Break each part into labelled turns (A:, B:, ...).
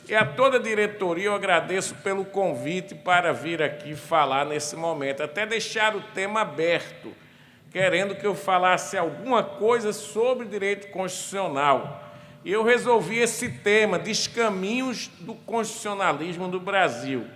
A: E a toda a diretoria eu agradeço pelo convite para vir aqui falar nesse momento. Até deixar o tema aberto, querendo que eu falasse alguma coisa sobre direito constitucional. E eu resolvi esse tema, descaminhos do constitucionalismo do Brasil.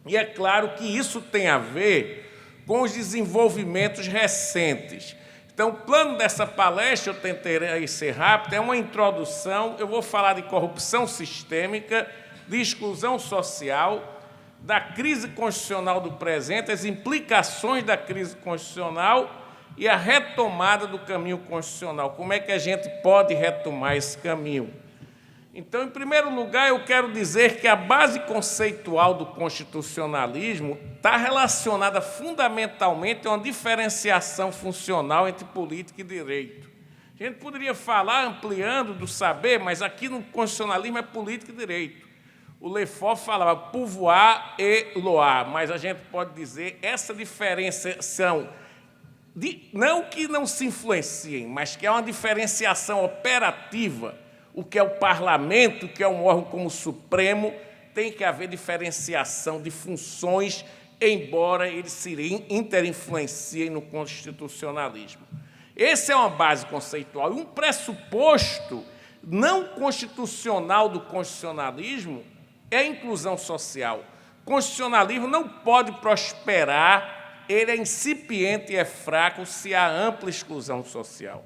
A: E é claro que isso tem a ver com os desenvolvimentos recentes. Então, o plano dessa palestra, eu tentarei ser rápido, é uma introdução, eu vou falar de corrupção sistêmica, de exclusão social, da crise constitucional do presente, as implicações da crise constitucional e a retomada do caminho constitucional. Como é que a gente pode retomar esse caminho? Então, em primeiro lugar, eu quero dizer que a base conceitual do constitucionalismo está relacionada fundamentalmente a uma diferenciação funcional entre política e direito. A gente poderia falar ampliando do saber, mas aqui no constitucionalismo é política e direito. O Lefort falava pouvoir et loi, mas a gente pode dizer essa diferenciação, não que não se influenciem, mas que é uma diferenciação operativa. O que é o parlamento, o que é um órgão como o Supremo, tem que haver diferenciação de funções, embora eles se interinfluenciem no constitucionalismo. Essa é uma base conceitual. E um pressuposto não constitucional do constitucionalismo é a inclusão social. O constitucionalismo não pode prosperar, ele é incipiente e é fraco se há ampla exclusão social.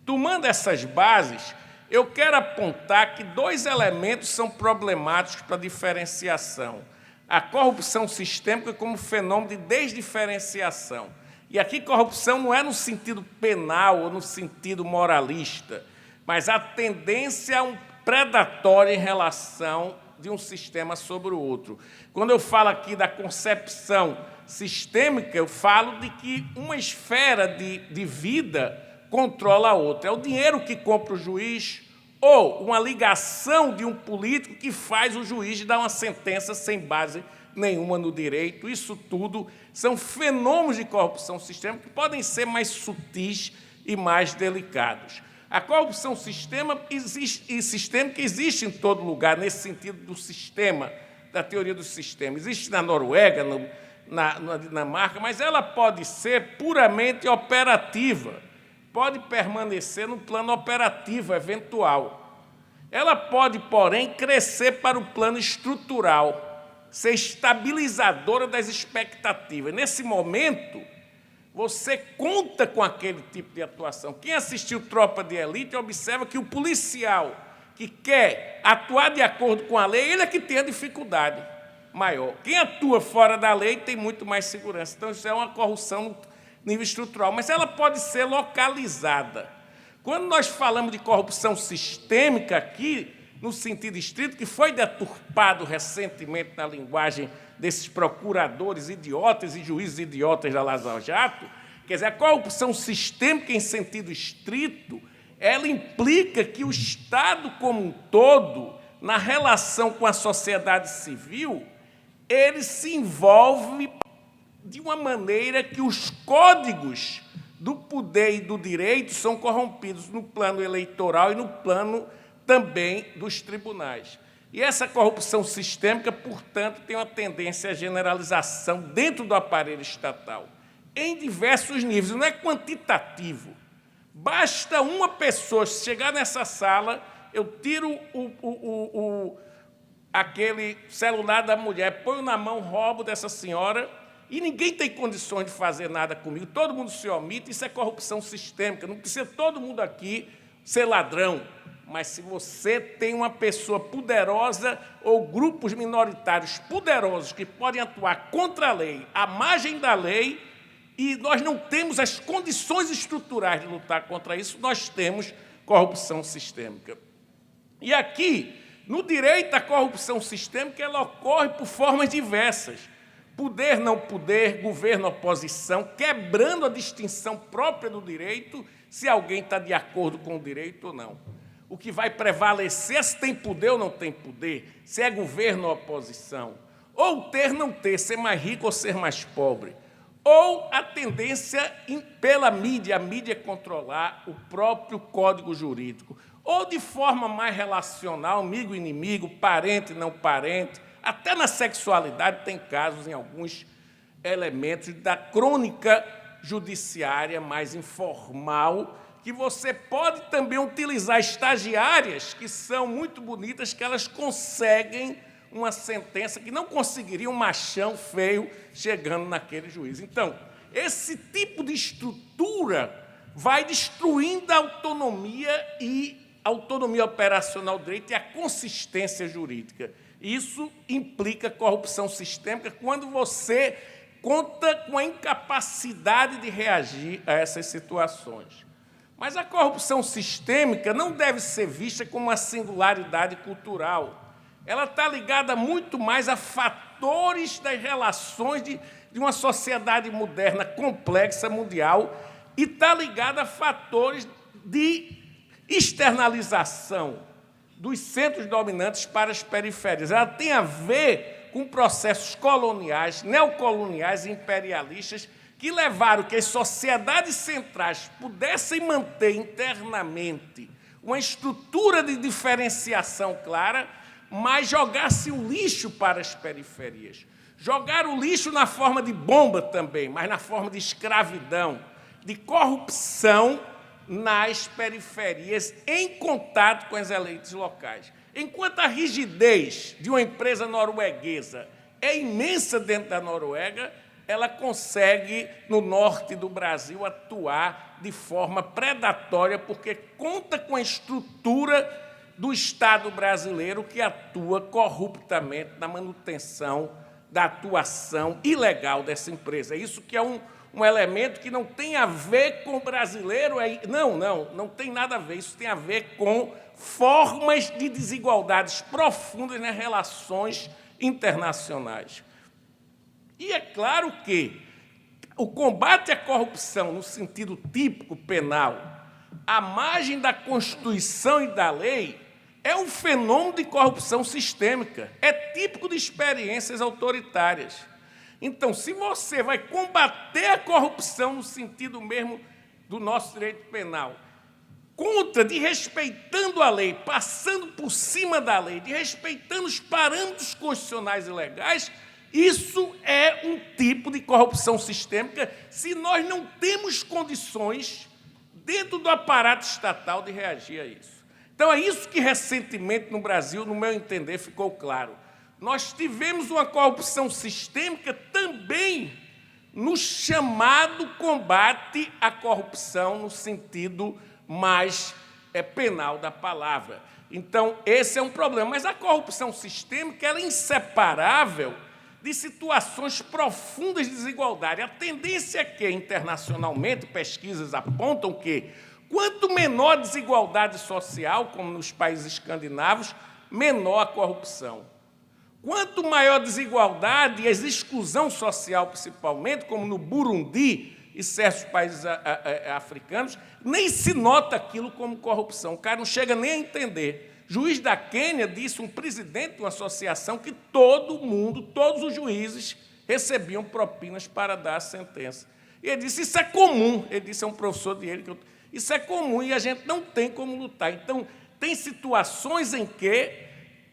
A: Tomando essas bases, eu quero apontar que dois elementos são problemáticos para a diferenciação. A corrupção sistêmica como fenômeno de desdiferenciação. E aqui corrupção não é no sentido penal ou no sentido moralista, mas a tendência a um predatório em relação de um sistema sobre o outro. Quando eu falo aqui da concepção sistêmica, eu falo de que uma esfera de vida controla a outra. É o dinheiro que compra o juiz ou uma ligação de um político que faz o juiz dar uma sentença sem base nenhuma no direito. Isso tudo são fenômenos de corrupção sistêmica que podem ser mais sutis e mais delicados. A corrupção sistêmica existe em todo lugar, nesse sentido do sistema, da teoria do sistema. Existe na Noruega, na Dinamarca, mas ela pode ser puramente operativa. Pode permanecer no plano operativo eventual. Ela pode, porém, crescer para o plano estrutural, ser estabilizadora das expectativas. Nesse momento, você conta com aquele tipo de atuação. Quem assistiu Tropa de Elite observa que o policial que quer atuar de acordo com a lei, ele é que tem a dificuldade maior. Quem atua fora da lei tem muito mais segurança. Então, isso é uma corrupção nível estrutural, mas ela pode ser localizada. Quando nós falamos de corrupção sistêmica aqui, no sentido estrito, que foi deturpado recentemente na linguagem desses procuradores idiotas e juízes idiotas da Lava Jato, quer dizer, a corrupção sistêmica em sentido estrito, ela implica que o Estado como um todo, na relação com a sociedade civil, ele se envolve de uma maneira que os códigos do poder e do direito são corrompidos no plano eleitoral e no plano também dos tribunais. E essa corrupção sistêmica, portanto, tem uma tendência à generalização dentro do aparelho estatal, em diversos níveis, não é quantitativo. Basta uma pessoa chegar nessa sala, eu tiro aquele celular da mulher, ponho na mão, roubo dessa senhora, e ninguém tem condições de fazer nada comigo, todo mundo se omite, isso é corrupção sistêmica, não precisa todo mundo aqui ser ladrão, mas se você tem uma pessoa poderosa ou grupos minoritários poderosos que podem atuar contra a lei, à margem da lei, e nós não temos as condições estruturais de lutar contra isso, nós temos corrupção sistêmica. E aqui, no direito, a corrupção sistêmica ela ocorre por formas diversas. Poder, não poder, governo, oposição, quebrando a distinção própria do direito, se alguém está de acordo com o direito ou não. O que vai prevalecer é se tem poder ou não tem poder, se é governo ou oposição. Ou ter, não ter, ser mais rico ou ser mais pobre. Ou a tendência pela mídia, a mídia controlar o próprio código jurídico. ou de forma mais relacional, amigo, inimigo, parente, não parente, até na sexualidade tem casos em alguns elementos da crônica judiciária mais informal, que você pode também utilizar estagiárias, que são muito bonitas, que elas conseguem uma sentença que não conseguiria um machão feio chegando naquele juiz. Então, esse tipo de estrutura vai destruindo a autonomia operacional do direito e a consistência jurídica. Isso implica corrupção sistêmica quando você conta com a incapacidade de reagir a essas situações. Mas a corrupção sistêmica não deve ser vista como uma singularidade cultural. Ela está ligada muito mais a fatores das relações de uma sociedade moderna complexa, mundial, e está ligada a fatores de externalização dos centros dominantes para as periférias. Ela tem a ver com processos coloniais, neocoloniais e imperialistas que levaram que as sociedades centrais pudessem manter internamente uma estrutura de diferenciação clara, mas jogasse o lixo para as periferias. Jogar o lixo na forma de bomba também, mas na forma de escravidão, de corrupção nas periferias, em contato com as elites locais. Enquanto a rigidez de uma empresa norueguesa é imensa dentro da Noruega, ela consegue, no norte do Brasil, atuar de forma predatória, porque conta com a estrutura do Estado brasileiro que atua corruptamente na manutenção da atuação ilegal dessa empresa. Isso que é um elemento que não tem a ver com o brasileiro. Não tem nada a ver. Isso tem a ver com formas de desigualdades profundas nas relações internacionais. E é claro que o combate à corrupção, no sentido típico penal, à margem da Constituição e da lei, é um fenômeno de corrupção sistêmica, é típico de experiências autoritárias. Então, se você vai combater a corrupção no sentido mesmo do nosso direito penal, desrespeitando a lei, passando por cima da lei, desrespeitando os parâmetros constitucionais e legais, isso é um tipo de corrupção sistêmica se nós não temos condições, dentro do aparato estatal, de reagir a isso. Então, é isso que recentemente no Brasil, no meu entender, ficou claro. Nós tivemos uma corrupção sistêmica também no chamado combate à corrupção no sentido mais penal da palavra. Então, esse é um problema. Mas a corrupção sistêmica ela é inseparável de situações profundas de desigualdade. A tendência é que, internacionalmente, pesquisas apontam que, quanto menor a desigualdade social, como nos países escandinavos, menor a corrupção. Quanto maior a desigualdade e a exclusão social, principalmente, como no Burundi e certos países africanos, nem se nota aquilo como corrupção. O cara não chega nem a entender. Juiz da Quênia disse, um presidente de uma associação, que todo mundo, todos os juízes, recebiam propinas para dar a sentença. E ele disse, isso é comum. Ele disse, é um professor dele, isso é comum e a gente não tem como lutar. Então, tem situações em que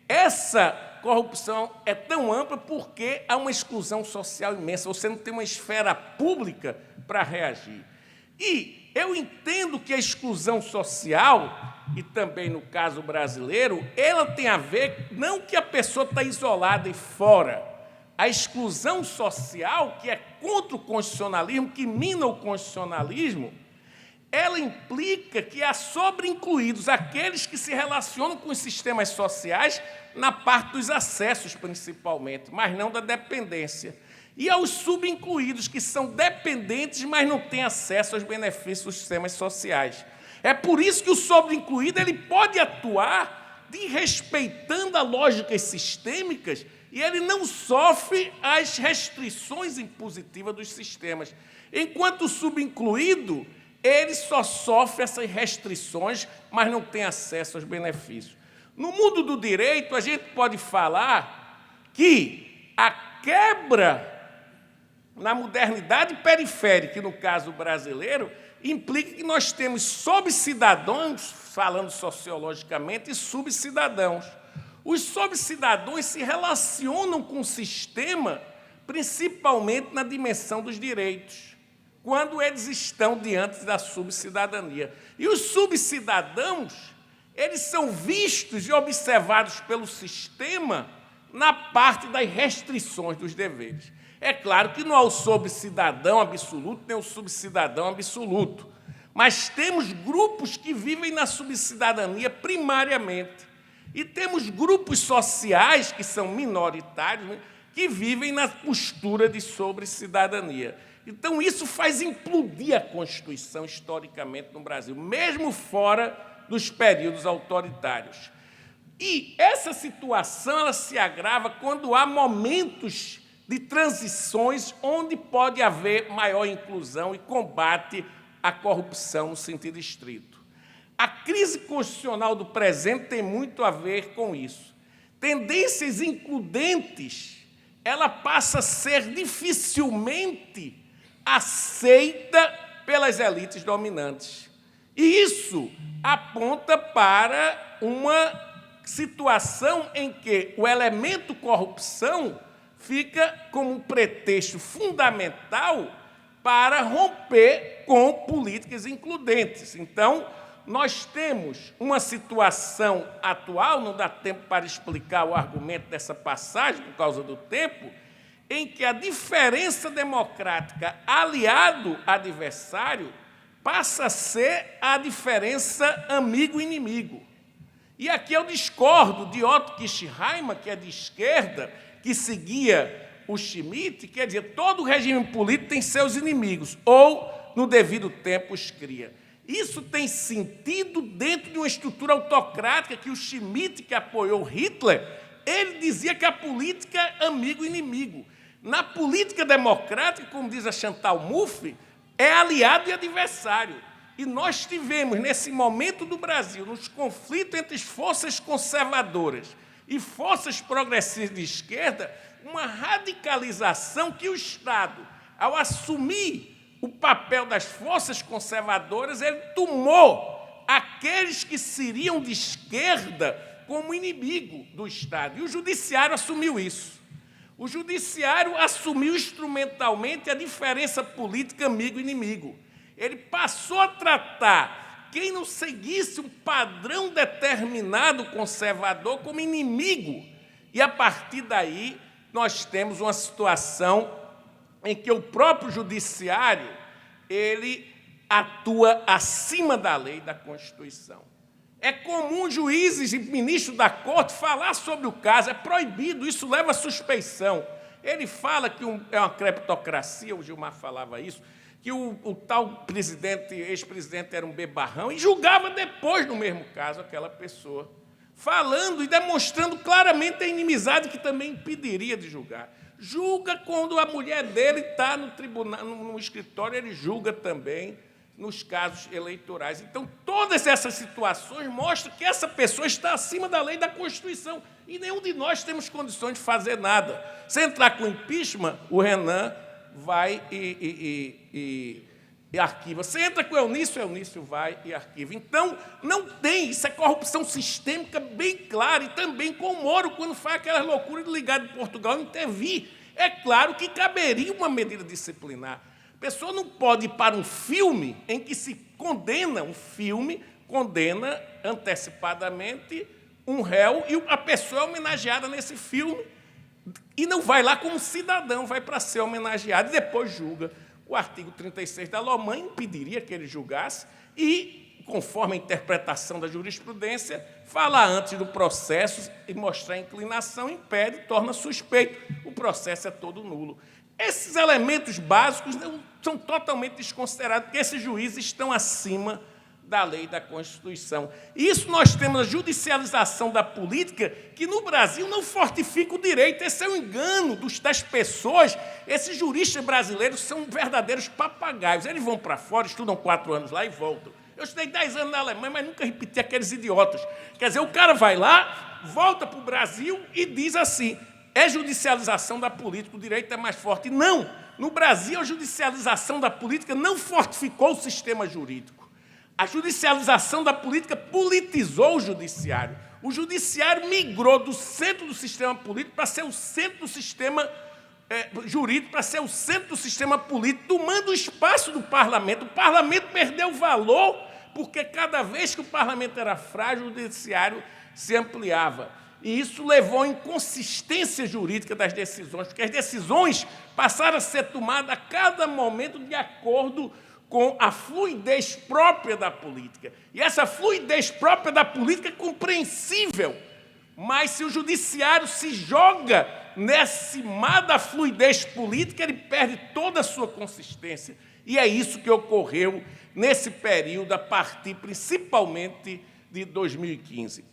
A: essa corrupção é tão ampla porque há uma exclusão social imensa. Você não tem uma esfera pública para reagir. E eu entendo que a exclusão social, e também no caso brasileiro, ela tem a ver, não que a pessoa está isolada e fora. A exclusão social, que é contra o constitucionalismo, que mina o constitucionalismo, ela implica que há sobre-incluídos aqueles que se relacionam com os sistemas sociais na parte dos acessos, principalmente, mas não da dependência. E aos subincluídos, que são dependentes, mas não têm acesso aos benefícios dos sistemas sociais. É por isso que o sobreincluído ele pode atuar respeitando as lógicas sistêmicas e ele não sofre as restrições impositivas dos sistemas. Enquanto o subincluído, ele só sofre essas restrições, mas não tem acesso aos benefícios. No mundo do direito, a gente pode falar que a quebra na modernidade periférica, e no caso brasileiro, implica que nós temos subcidadãos, falando sociologicamente, e subcidadãos. Os subcidadãos se relacionam com o sistema, principalmente na dimensão dos direitos, quando eles estão diante da subcidadania. E os subcidadãos, eles são vistos e observados pelo sistema na parte das restrições dos deveres. É claro que não há o subcidadão absoluto, nem o subcidadão absoluto, mas temos grupos que vivem na subcidadania primariamente, e temos grupos sociais, que são minoritários, que vivem na postura de sobrecidadania. Então, isso faz implodir a Constituição, historicamente, no Brasil, mesmo fora dos períodos autoritários. E essa situação ela se agrava quando há momentos de transições onde pode haver maior inclusão e combate à corrupção no sentido estrito. A crise constitucional do presente tem muito a ver com isso. Tendências includentes, ela passa a ser dificilmente aceita pelas elites dominantes. E isso aponta para uma situação em que o elemento corrupção fica como um pretexto fundamental para romper com políticas includentes. Então, nós temos uma situação atual, não dá tempo para explicar o argumento dessa passagem por causa do tempo, em que a diferença democrática aliado-adversário passa a ser a diferença amigo-inimigo. E aqui eu discordo de Otto Kirchheimer, que é de esquerda, que seguia o Schmitt, quer dizer, todo regime político tem seus inimigos, ou, no devido tempo, os cria. Isso tem sentido dentro de uma estrutura autocrática que o Schmitt, que apoiou Hitler, ele dizia que a política é amigo-inimigo. Na política democrática, como diz a Chantal Mouffe, é aliado e adversário. E nós tivemos, nesse momento do Brasil, nos conflitos entre as forças conservadoras e forças progressistas de esquerda, uma radicalização que o Estado, ao assumir o papel das forças conservadoras, ele tomou aqueles que seriam de esquerda como inimigo do Estado. E o Judiciário assumiu isso. O Judiciário assumiu instrumentalmente a diferença política amigo-inimigo. Ele passou a tratar quem não seguisse um padrão determinado conservador como inimigo. E, a partir daí, nós temos uma situação em que o próprio Judiciário ele atua acima da lei e da Constituição. É comum juízes e ministros da Corte falar sobre o caso, é proibido, isso leva à suspeição. Ele fala que é uma cleptocracia, o Gilmar falava isso, que o tal presidente, ex-presidente era um bebarrão, e julgava depois, no mesmo caso, aquela pessoa, falando e demonstrando claramente a inimizade que também impediria de julgar. Julga quando a mulher dele está no tribunal, no escritório, ele julga também nos casos eleitorais. Então, todas essas situações mostram que essa pessoa está acima da lei e da Constituição, e nenhum de nós temos condições de fazer nada. Se entrar com impeachment, o Renan vai e arquiva. Se entra com o Eunício vai e arquiva. Então, não tem, isso é corrupção sistêmica bem clara, e também com o Moro, quando faz aquela loucura de ligar de Portugal e intervir. É claro que caberia uma medida disciplinar. A pessoa não pode ir para um filme em que se condena, condena antecipadamente um réu, e a pessoa é homenageada nesse filme, e não vai lá como cidadão, vai para ser homenageado, e depois julga. O artigo 36 da LOMAN impediria que ele julgasse e, conforme a interpretação da jurisprudência, falar antes do processo e mostrar inclinação, impede, torna suspeito. O processo é todo nulo. Esses elementos básicos são totalmente desconsiderados, porque esses juízes estão acima da lei e da Constituição. Isso nós temos a judicialização da política, que no Brasil não fortifica o direito. Esse é o engano das pessoas. Esses juristas brasileiros são verdadeiros papagaios. Eles vão para fora, estudam 4 anos lá e voltam. Eu estudei 10 anos na Alemanha, mas nunca repeti aqueles idiotas. Quer dizer, o cara vai lá, volta para o Brasil e diz assim: é judicialização da política, o direito é mais forte. Não! no Brasil, a judicialização da política não fortificou o sistema jurídico. A judicialização da política politizou o judiciário. O judiciário migrou do centro do sistema político para ser o centro do sistema jurídico, para ser o centro do sistema político, tomando o espaço do parlamento. O parlamento perdeu valor, porque cada vez que o parlamento era frágil, o judiciário se ampliava. E isso levou à inconsistência jurídica das decisões, porque as decisões passaram a ser tomadas a cada momento de acordo com a fluidez própria da política. E essa fluidez própria da política é compreensível, mas se o judiciário se joga nesse mar da fluidez política, ele perde toda a sua consistência. E é isso que ocorreu nesse período, a partir principalmente de 2015.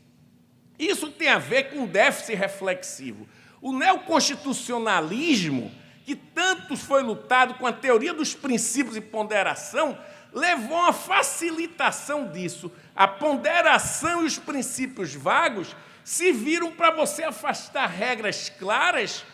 A: Isso tem a ver com o déficit reflexivo. O neoconstitucionalismo, que tanto foi lutado com a teoria dos princípios e ponderação, levou a facilitação disso. A ponderação e os princípios vagos serviram para você afastar regras claras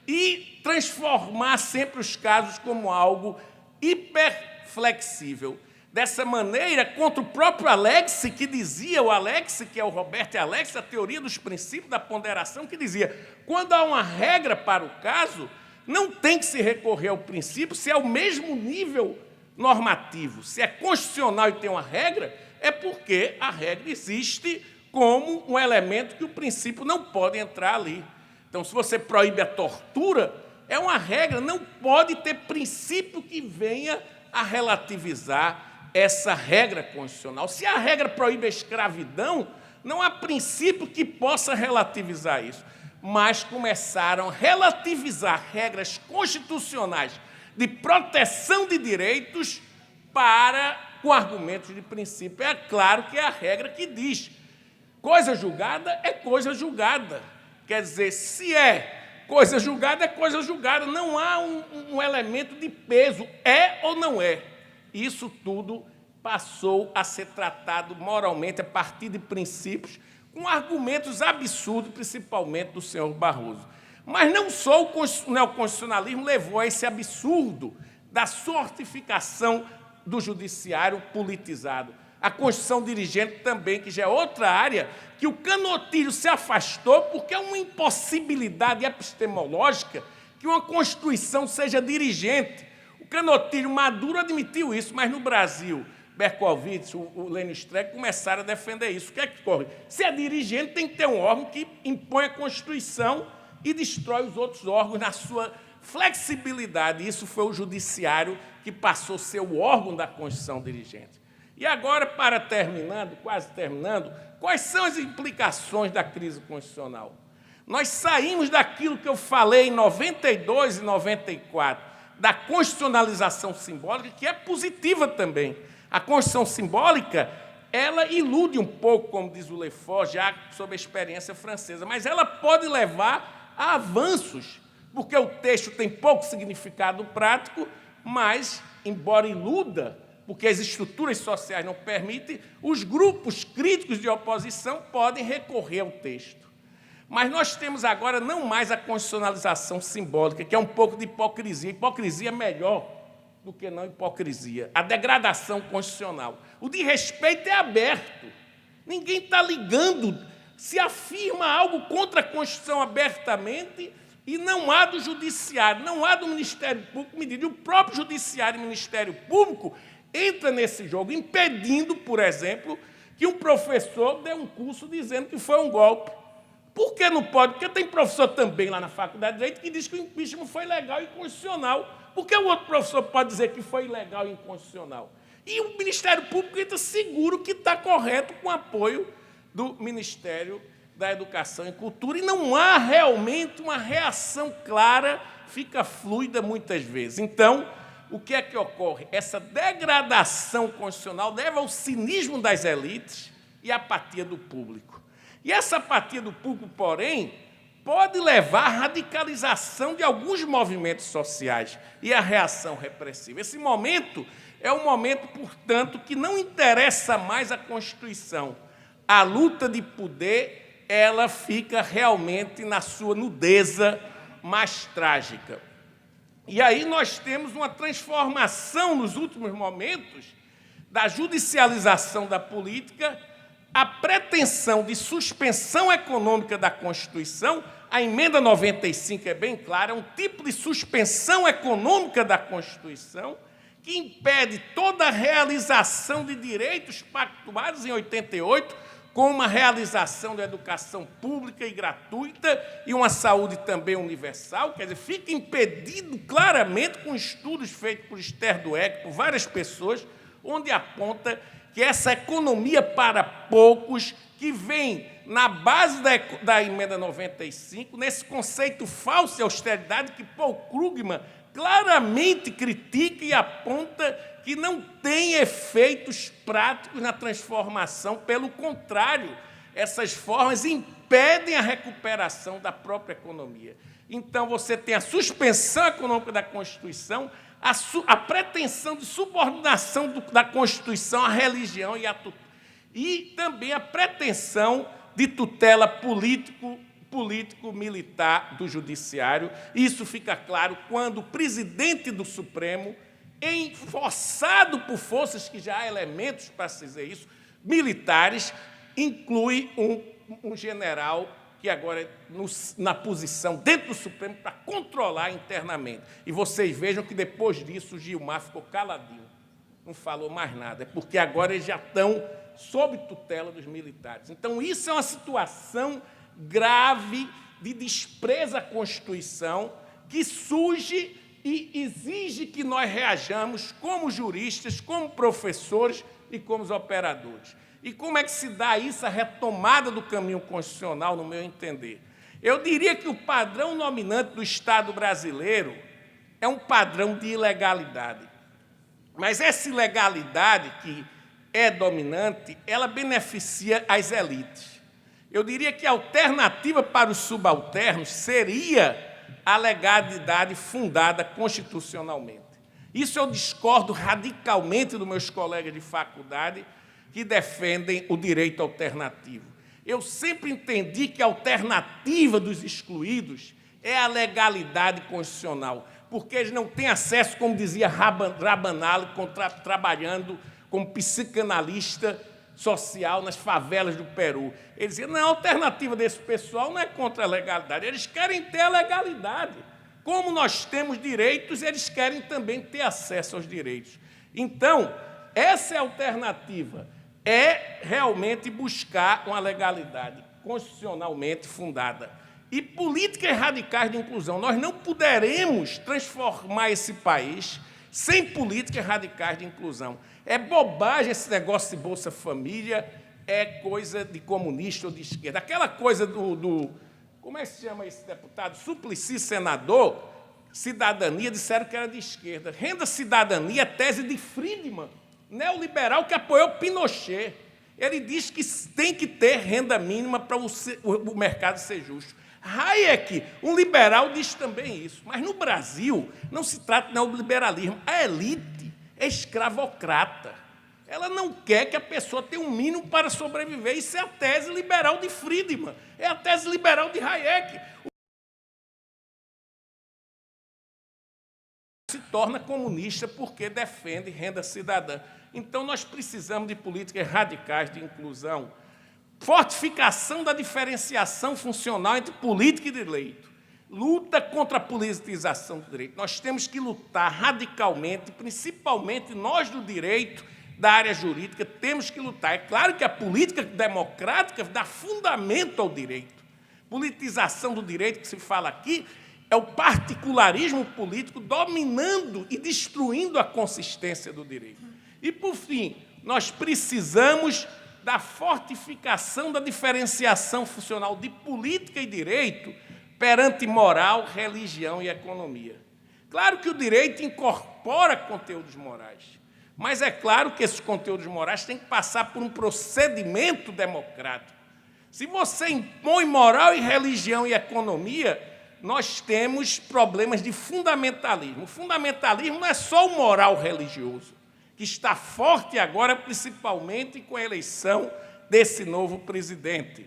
A: e transformar sempre os casos como algo hiperflexível. Dessa maneira, contra o próprio Alex, que dizia, o Alex, que é o Roberto Alex, a teoria dos princípios da ponderação, que dizia, quando há uma regra para o caso, não tem que se recorrer ao princípio se é o mesmo nível normativo. Se é constitucional e tem uma regra, é porque a regra existe como um elemento que o princípio não pode entrar ali. Então, se você proíbe a tortura, é uma regra, não pode ter princípio que venha a relativizar essa regra constitucional. Se a regra proíbe a escravidão, não há princípio que possa relativizar isso. Mas começaram a relativizar regras constitucionais de proteção de direitos com argumentos de princípio. É claro que é a regra que diz coisa julgada é coisa julgada. Quer dizer, se é coisa julgada, é coisa julgada. Não há um elemento de peso, é ou não é. Isso tudo passou a ser tratado moralmente a partir de princípios, com argumentos absurdos, principalmente do senhor Barroso. Mas não só o neoconstitucionalismo levou a esse absurdo da sortificação do judiciário politizado. A Constituição dirigente também, que já é outra área, que o Canutilho se afastou porque é uma impossibilidade epistemológica que uma Constituição seja dirigente. O Canutilho Maduro admitiu isso, mas no Brasil, Berkovitz, o Lênio Streck começaram a defender isso. O que é que ocorre? Se é dirigente, tem que ter um órgão que impõe a Constituição e destrói os outros órgãos na sua flexibilidade. Isso foi o Judiciário que passou a ser o órgão da Constituição dirigente. E agora, quase terminando, quais são as implicações da crise constitucional? Nós saímos daquilo que eu falei em 92 e 94, da constitucionalização simbólica, que é positiva também. A Constituição simbólica, ela ilude um pouco, como diz o Lefort, já sobre a experiência francesa, mas ela pode levar a avanços, porque o texto tem pouco significado prático, mas, embora iluda, porque as estruturas sociais não permitem, os grupos críticos de oposição podem recorrer ao texto. Mas nós temos agora não mais a constitucionalização simbólica, que é um pouco de hipocrisia. Hipocrisia é melhor do que não hipocrisia. A degradação constitucional. O desrespeito é aberto. Ninguém está ligando. Se afirma algo contra a Constituição abertamente e não há do Judiciário, não há do Ministério Público medida. E o próprio Judiciário e o Ministério Público entra nesse jogo, impedindo, por exemplo, que um professor dê um curso dizendo que foi um golpe. Por que não pode? Porque tem professor também lá na Faculdade de Direito que diz que o impeachment foi legal e inconstitucional. Por que o outro professor pode dizer que foi ilegal e inconstitucional? E o Ministério Público entra seguro que está correto com o apoio do Ministério da Educação e Cultura, e não há realmente uma reação clara, fica fluida muitas vezes. Então, o que é que ocorre? Essa degradação constitucional leva ao cinismo das elites e à apatia do público. E essa apatia do público, porém, pode levar à radicalização de alguns movimentos sociais e à reação repressiva. Esse momento é um momento, portanto, que não interessa mais a Constituição. A luta de poder, ela fica realmente na sua nudeza mais trágica. E aí nós temos uma transformação nos últimos momentos da judicialização da política, a pretensão de suspensão econômica da Constituição. A emenda 95 é bem clara, é um tipo de suspensão econômica da Constituição que impede toda a realização de direitos pactuados em 88, como a realização da educação pública e gratuita e uma saúde também universal. Quer dizer, fica impedido claramente com estudos feitos por Esther Dweck, por várias pessoas, onde aponta que essa economia para poucos, que vem na base da emenda 95, nesse conceito falso de austeridade que Paul Krugman claramente critica e aponta que não tem efeitos práticos na transformação. Pelo contrário, essas formas impedem a recuperação da própria economia. Então, você tem a suspensão econômica da Constituição, a pretensão de subordinação da Constituição à religião e também a pretensão de tutela político-militar do Judiciário. Isso fica claro quando o presidente do Supremo, forçado por forças que já há elementos para se dizer isso, militares, inclui um general que agora é na posição dentro do Supremo para controlar internamente. E vocês vejam que depois disso o Gilmar ficou caladinho, não falou mais nada, é porque agora eles já estão sob tutela dos militares. Então, isso é uma situação grave de desprezo à Constituição que surge e exige que nós reajamos como juristas, como professores e como operadores. E como é que se dá isso, a retomada do caminho constitucional, no meu entender? Eu diria que o padrão nominante do Estado brasileiro é um padrão de ilegalidade. Mas essa ilegalidade que é dominante, ela beneficia as elites. Eu diria que a alternativa para os subalternos seria a legalidade fundada constitucionalmente. Isso eu discordo radicalmente dos meus colegas de faculdade que defendem o direito alternativo. Eu sempre entendi que a alternativa dos excluídos é a legalidade constitucional, porque eles não têm acesso, como dizia Rabanal, trabalhando como psicanalista social nas favelas do Peru. Ele dizia, não, a alternativa desse pessoal não é contra a legalidade, eles querem ter a legalidade. Como nós temos direitos, eles querem também ter acesso aos direitos. Então, essa é a alternativa, é realmente buscar uma legalidade constitucionalmente fundada. E políticas radicais de inclusão. Nós não poderemos transformar esse país sem políticas radicais de inclusão. É bobagem esse negócio de Bolsa Família, é coisa de comunista ou de esquerda. Aquela coisa como é que se chama esse deputado? Suplicy, senador, cidadania, disseram que era de esquerda. Renda cidadania é tese de Friedman, neoliberal que apoiou Pinochet. Ele diz que tem que ter renda mínima para o mercado ser justo. Hayek, um liberal, diz também isso. Mas no Brasil não se trata de neoliberalismo. A elite é escravocrata. Ela não quer que a pessoa tenha um mínimo para sobreviver. Isso é a tese liberal de Friedman, é a tese liberal de Hayek. Se torna comunista porque defende renda cidadã. Então, nós precisamos de políticas radicais de inclusão, fortificação da diferenciação funcional entre política e direito, luta contra a politização do direito. Nós temos que lutar radicalmente, principalmente nós do direito, da área jurídica, temos que lutar. É claro que a política democrática dá fundamento ao direito. Politização do direito, que se fala aqui, é o particularismo político dominando e destruindo a consistência do direito. E, por fim, nós precisamos da fortificação da diferenciação funcional de política e direito perante moral, religião e economia. Claro que o direito incorpora conteúdos morais, mas é claro que esses conteúdos morais têm que passar por um procedimento democrático. Se você impõe moral e religião e economia, nós temos problemas de fundamentalismo. O fundamentalismo não é só o moral religioso, que está forte agora, principalmente com a eleição desse novo presidente,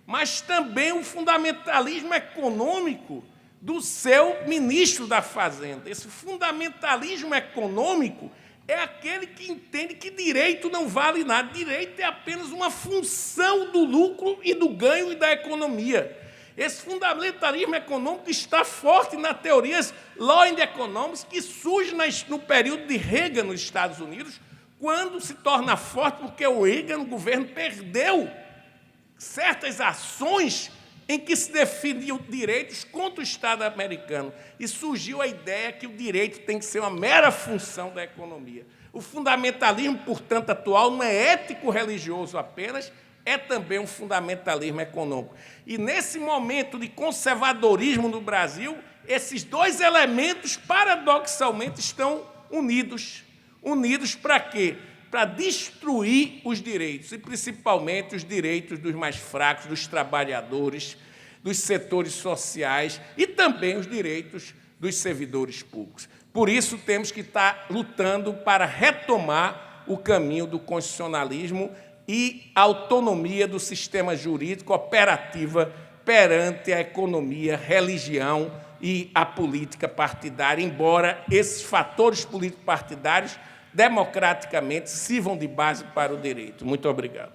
A: mas também o fundamentalismo econômico do seu ministro da Fazenda. Esse fundamentalismo econômico é aquele que entende que direito não vale nada. Direito é apenas uma função do lucro e do ganho e da economia. Esse fundamentalismo econômico está forte nas teorias Law and Economics, que surge no período de Reagan nos Estados Unidos, quando se torna forte porque o Reagan, o governo, perdeu certas ações em que se definiam direitos contra o Estado americano. E surgiu a ideia que o direito tem que ser uma mera função da economia. O fundamentalismo, portanto, atual não é ético-religioso apenas, é também um fundamentalismo econômico. E, nesse momento de conservadorismo no Brasil, esses dois elementos, paradoxalmente, estão unidos. Unidos para quê? Para destruir os direitos, e principalmente os direitos dos mais fracos, dos trabalhadores, dos setores sociais e também os direitos dos servidores públicos. Por isso, temos que estar lutando para retomar o caminho do constitucionalismo e a autonomia do sistema jurídico operativa perante a economia, religião e a política partidária, embora esses fatores político-partidários democraticamente sirvam de base para o direito. Muito obrigado.